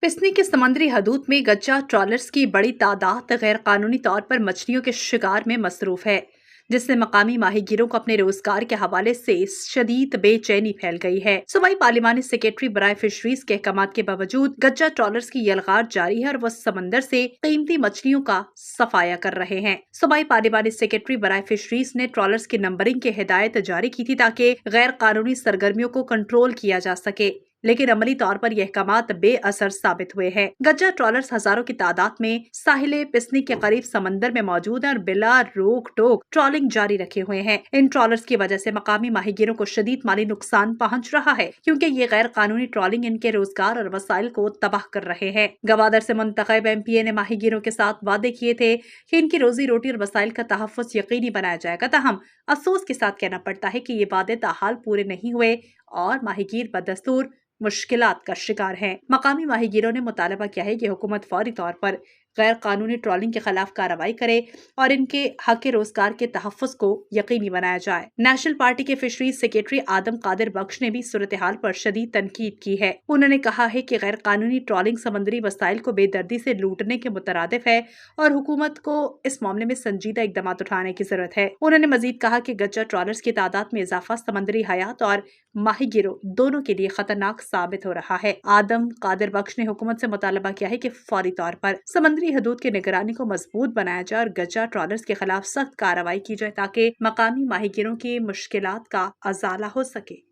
पिसनी के समुद्री हदूद में गज्जा ट्रॉलर्स की बड़ी तादाद गैर कानूनी तौर पर मछलियों के शिकार में मसरूफ है, जिससे मकामी माहीगीरों को अपने रोजगार के हवाले से शदीद बेचैनी फैल गई है। सूबाई पार्लिमानी सेक्रेटरी बराए फिशरीज के अहकामात के बावजूद गज्जा ट्रॉलर्स की यलगार जारी है और वो समंदर से कीमती मछलियों का सफाया कर रहे हैं। सूबाई पार्लिमानी सेक्रेटरी बराए फिशरीज ने ट्रॉलर्स की नंबरिंग की हिदायत जारी की थी ताकि गैर कानूनी सरगर्मियों को कंट्रोल किया जा सके, लेकिन अमली तौर पर यह अहकामात बेअसर साबित हुए हैं। गज्जा ट्रॉलर्स हजारों की तादाद में साहिल पिसनी के करीब समंदर में मौजूद हैं और बिला रोक टोक ट्रॉलिंग जारी रखे हुए हैं। इन ट्रॉलर्स की वजह से मकामी माहीगीरों को शदीद माली नुकसान पहुंच रहा है, क्योंकि ये गैर कानूनी ट्रॉलिंग इनके रोजगार और वसाइल को तबाह कर रहे हैं। गवादर से मुंतखब MPA ने माहीगीरों के साथ वादे किए थे कि इनकी रोजी रोटी और वसाइल का तहफ़्फ़ुज़ यकीनी बनाया जाएगा। ताहम अफसोस के साथ कहना पड़ता है कि ये वादे ताहाल पूरे नहीं हुए और माहीगीर बदस्तूर मुश्किलात का शिकार हैं। मकामी माहीगीरों ने मुतालबा किया है कि हुकूमत फौरी तौर पर गैर कानूनी ट्रॉलिंग के खिलाफ कार्रवाई करे और इनके हक रोजगार के तहफ़्फ़ुज़ को यकीनी बनाया जाए। नेशनल पार्टी के फिशरीज सेक्रेटरी आदम कादिर बख्श ने भी सूरत हाल पर शदीद तनकीद की है। उन्होंने कहा है कि गैर कानूनी ट्रॉलिंग समुद्री वसाइल को बेदर्दी से लूटने के मुतरादिफ है और हुकूमत को इस मामले में संजीदा इकदाम उठाने की जरूरत है। उन्होंने मजीद कहा कि गज्जा ट्रॉलर्स की तादाद में इजाफा समुद्री हयात और माहीगीरों दोनों के लिए खतरनाक साबित हो रहा है। आदम कादिर बख्श ने हुकूमत से मुतालबा किया है कि फौरी तौर पर समुद्री हदूद की निगरानी को मजबूत बनाया जाए और गज्जा ट्रॉलर्स के खिलाफ सख्त कार्रवाई की जाए ताकि मकामी माहीगीरों की मुश्किलात का अजाला हो सके।